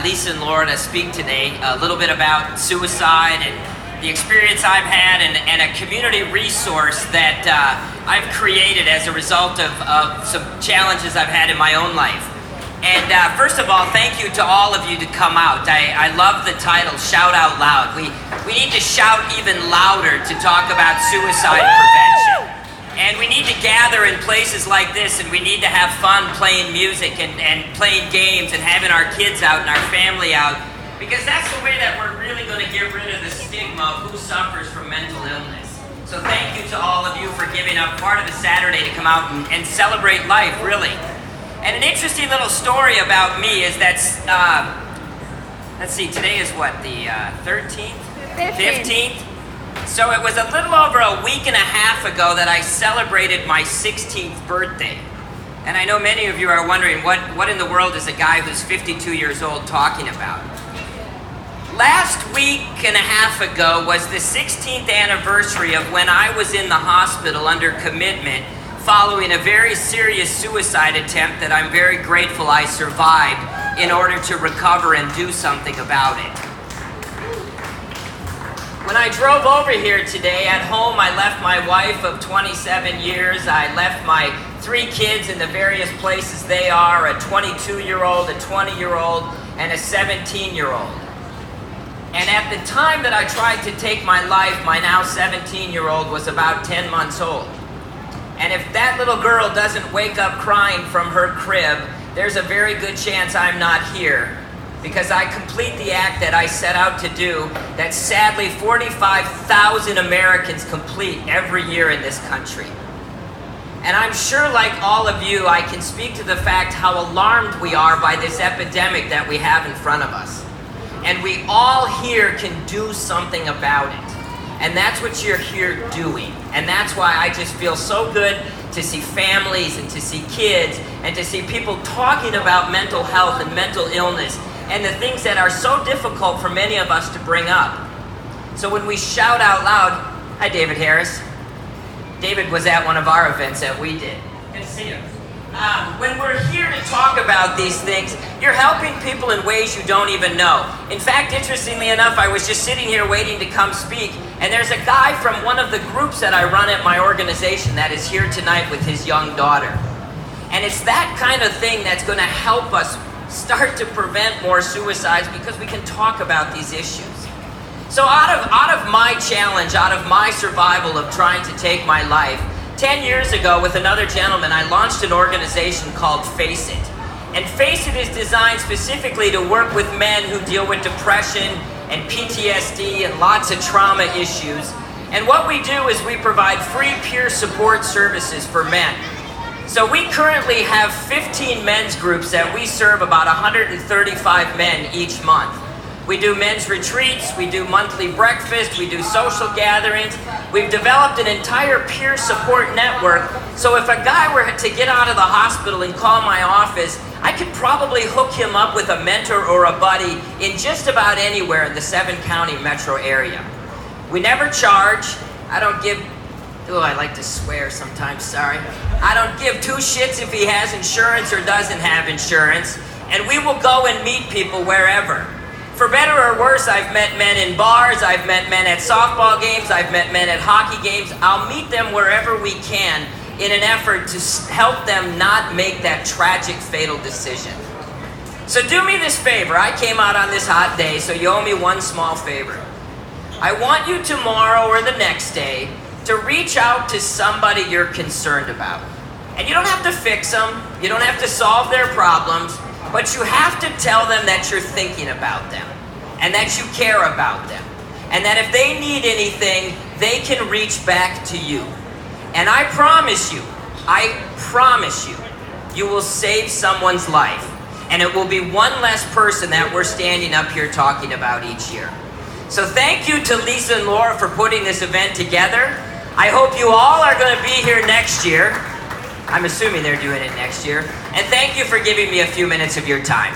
Lisa and Laura to speak today a little bit about suicide and the experience I've had and a community resource that I've created as a result of some challenges I've had in my own life. And first of all, thank you to all of you to come out. I love the title, Shout Out Loud. We need to shout even louder to talk about suicide prevention. And we need to gather in places like this, and we need to have fun playing music and playing games and having our kids out and our family out, because that's the way that we're really going to get rid of the stigma of who suffers from mental illness. So thank you to all of you for giving up part of the Saturday to come out and celebrate life, really. And an interesting little story about me is that, let's see, today is what, the 13th? 15th? So it was a little over a week and a half ago that I celebrated my 16th birthday. And I know many of you are wondering, what in the world is a guy who's 52 years old talking about? Last week and a half ago was the 16th anniversary of when I was in the hospital under commitment following a very serious suicide attempt that I'm very grateful I survived in order to recover and do something about it. When I drove over here today, at home I left my wife of 27 years, I left my 3 kids in the various places they are, a 22-year-old, a 20-year-old, and a 17-year-old. And at the time that I tried to take my life, my now 17-year-old was about 10 months old. And if that little girl doesn't wake up crying from her crib, there's a very good chance I'm not here, because I complete the act that I set out to do that sadly 45,000 Americans complete every year in this country. And I'm sure, like all of you, I can speak to the fact how alarmed we are by this epidemic that we have in front of us. And we all here can do something about it. And that's what you're here doing. And that's why I just feel so good to see families and to see kids and to see people talking about mental health and mental illness and the things that are so difficult for many of us to bring up. So when we shout out loud, hi David Harris. David was at one of our events that we did. Good to see you. When we're here to talk about these things, you're helping people in ways you don't even know. In fact, interestingly enough, I was just sitting here waiting to come speak, and there's a guy from one of the groups that I run at my organization that is here tonight with his young daughter. And it's that kind of thing that's going to help us start to prevent more suicides, because we can talk about these issues. So out of my challenge, out of my survival of trying to take my life, 10 years ago with another gentleman, I launched an organization called Face It. And Face It is designed specifically to work with men who deal with depression and PTSD and lots of trauma issues. And what we do is we provide free peer support services for men. So we currently have 15 men's groups that we serve about 135 men each month. We do men's retreats, we do monthly breakfast, we do social gatherings. We've developed an entire peer support network, so if a guy were to get out of the hospital and call my office, I could probably hook him up with a mentor or a buddy in just about anywhere in the 7-county metro area. We never charge. I don't give, I like to swear sometimes, sorry. I don't give 2 shits if he has insurance or doesn't have insurance, and we will go and meet people wherever. For better or worse, I've met men in bars, I've met men at softball games, I've met men at hockey games. I'll meet them wherever we can in an effort to help them not make that tragic, fatal decision. So do me this favor. I came out on this hot day, so you owe me one small favor. I want you tomorrow or the next day to reach out to somebody you're concerned about. And you don't have to fix them, you don't have to solve their problems, but you have to tell them that you're thinking about them and that you care about them and that if they need anything, they can reach back to you. And I promise you, you will save someone's life, and it will be one less person that we're standing up here talking about each year. So thank you to Lisa and Laura for putting this event together. I hope you all are going to be here next year. I'm assuming they're doing it next year. And thank you for giving me a few minutes of your time.